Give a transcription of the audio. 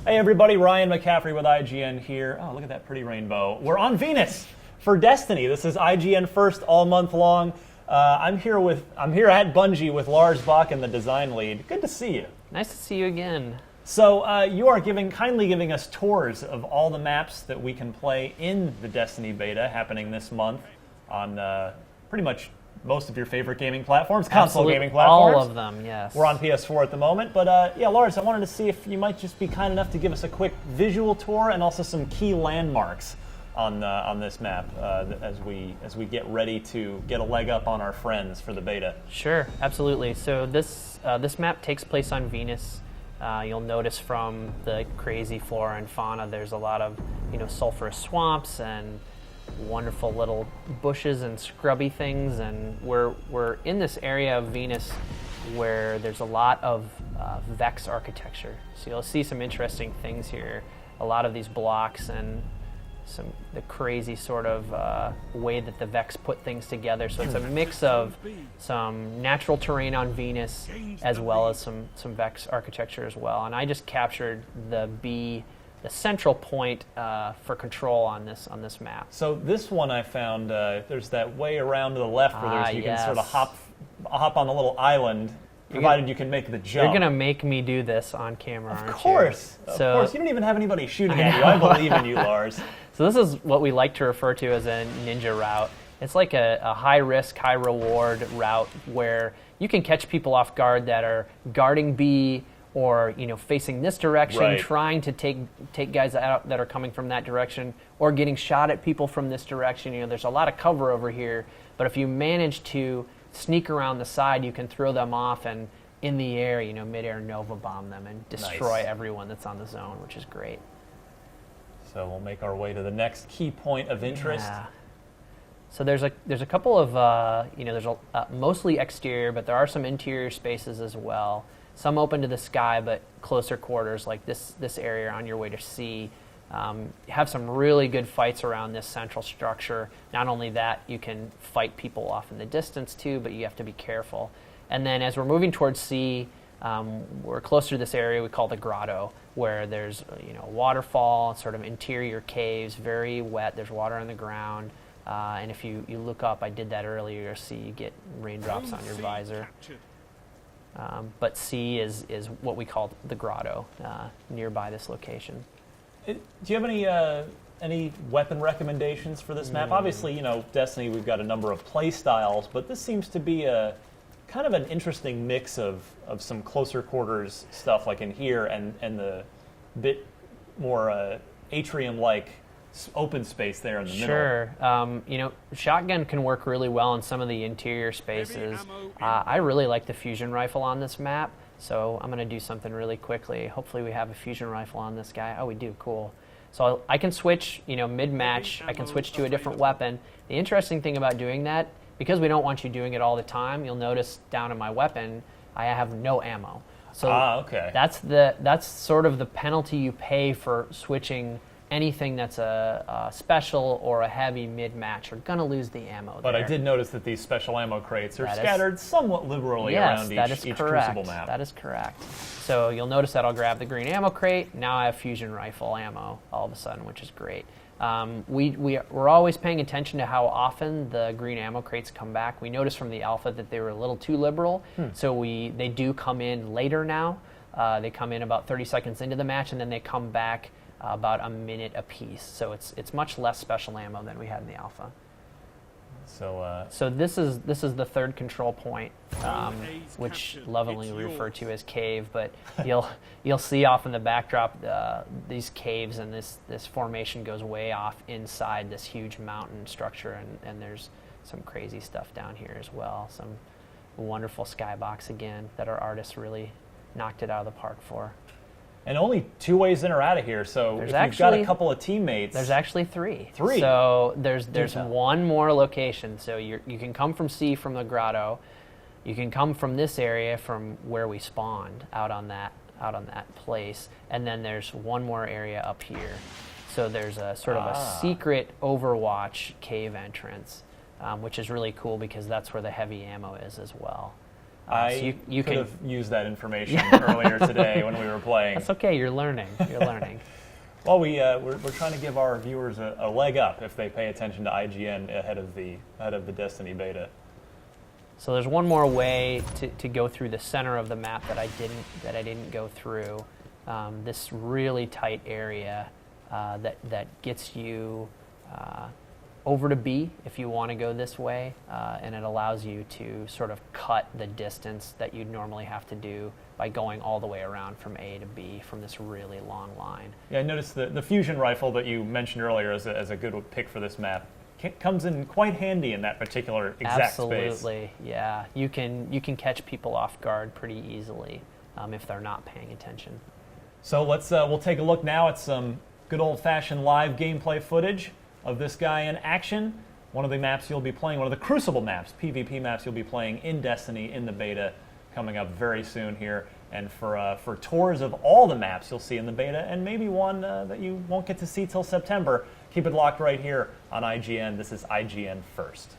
Hey everybody, Ryan McCaffrey with IGN here. Oh, look at that pretty rainbow. We're on Venus for Destiny. This is IGN-first all month long. I'm here at Bungie with Lars Bach and the design lead. Good to see you. Nice to see you again. So you are kindly giving us tours of all the maps that we can play in the Destiny beta happening this month on pretty much most of your favorite gaming platforms, console gaming platforms. All of them, yes. We're on PS4 at the moment, but yeah, Lars, I wanted to see if you might just be kind enough to give us a quick visual tour and also some key landmarks on this map as we get ready to get a leg up on our friends for the beta. Sure, absolutely. So this map takes place on Venus. You'll notice from the crazy flora and fauna, there's a lot of sulfurous swamps and wonderful little bushes and scrubby things, and we're in this area of Venus where there's a lot of Vex architecture. So you'll see some interesting things here. A lot of these blocks and the crazy sort of way that the Vex put things together. So it's a mix of some natural terrain on Venus as well as some Vex architecture as well. And I just captured the central point for control on this map. So this one I found, there's that way around to the left where you can sort of hop on a little island, provided you can make the jump. You're going to make me do this on camera, aren't you? Of course. You don't even have anybody shooting at you. I believe in you, Lars. So this is what we like to refer to as a ninja route. It's like a high-risk, high-reward route where you can catch people off guard that are guarding B or facing this direction, right, trying to take guys out that are coming from that direction, or getting shot at people from this direction. There's a lot of cover over here, but if you manage to sneak around the side, you can throw them off and in the air, mid-air Nova bomb them and destroy everyone that's on the zone, which is great. So we'll make our way to the next key point of interest. Yeah. So there's a couple of there's mostly exterior, but there are some interior spaces as well. Some open to the sky, but closer quarters, like this area on your way to C. Have some really good fights around this central structure. Not only that, you can fight people off in the distance too, but you have to be careful. And then as we're moving towards C, we're closer to this area we call the Grotto, where there's a waterfall, sort of interior caves, very wet. There's water on the ground. And if you look up, I did that earlier, you'll see you get raindrops on your visor. But C is what we call the Grotto, nearby this location. Do you have any weapon recommendations for this map? Obviously, Destiny, we've got a number of play styles, but this seems to be a kind of an interesting mix of some closer quarters stuff like in here and the bit more atrium-like open space there in the middle. Sure. Shotgun can work really well in some of the interior spaces. I really like the fusion rifle on this map, so I'm going to do something really quickly. Hopefully we have a fusion rifle on this guy. Oh, we do. Cool. So I can switch, mid-match. I can switch to a different weapon. The interesting thing about doing that, because we don't want you doing it all the time, you'll notice down in my weapon, I have no ammo. So okay. That's sort of the penalty you pay for switching anything that's a special or a heavy mid-match. You're going to lose the ammo But there. I did notice that these special ammo crates are scattered somewhat liberally around each Crucible map. That is correct. So you'll notice that I'll grab the green ammo crate. Now I have fusion rifle ammo all of a sudden, which is great. We're always paying attention to how often the green ammo crates come back. We noticed from the alpha that they were a little too liberal, so they do come in later now. They come in about 30 seconds into the match, and then they come back about a minute apiece. So it's much less special ammo than we had in the alpha. So this is the third control point, which lovingly we refer to as cave. But you'll see off in the backdrop these caves, and this formation goes way off inside this huge mountain structure, and there's some crazy stuff down here as well. Some wonderful skybox again that our artists really knocked it out of the park for. And only 2 ways in or out of here, so if you've got a couple of teammates... There's actually 3. 3? So there's one more location. So you can come from C from the Grotto. You can come from this area from where we spawned out on that place. And then there's one more area up here. So there's a sort of a secret Overwatch cave entrance, which is really cool because that's where the heavy ammo is as well. I so you could can have used that information earlier today when we were playing. That's okay. You're learning. You're learning. Well, we're trying to give our viewers a leg up if they pay attention to IGN ahead of the Destiny beta. So there's one more way to go through the center of the map that I didn't go through. This really tight area that gets you over to B if you want to go this way, and it allows you to sort of cut the distance that you'd normally have to do by going all the way around from A to B from this really long line. Yeah, I noticed the fusion rifle that you mentioned earlier as a good pick for this map comes in quite handy in that particular exact space. Absolutely, yeah. You can catch people off guard pretty easily if they're not paying attention. So we'll take a look now at some good old-fashioned live gameplay footage of this guy in action. One of the maps you'll be playing, one of the Crucible maps, PvP maps you'll be playing in Destiny in the beta, coming up very soon here. And for tours of all the maps you'll see in the beta, and maybe one that you won't get to see till September, keep it locked right here on IGN. This is IGN First.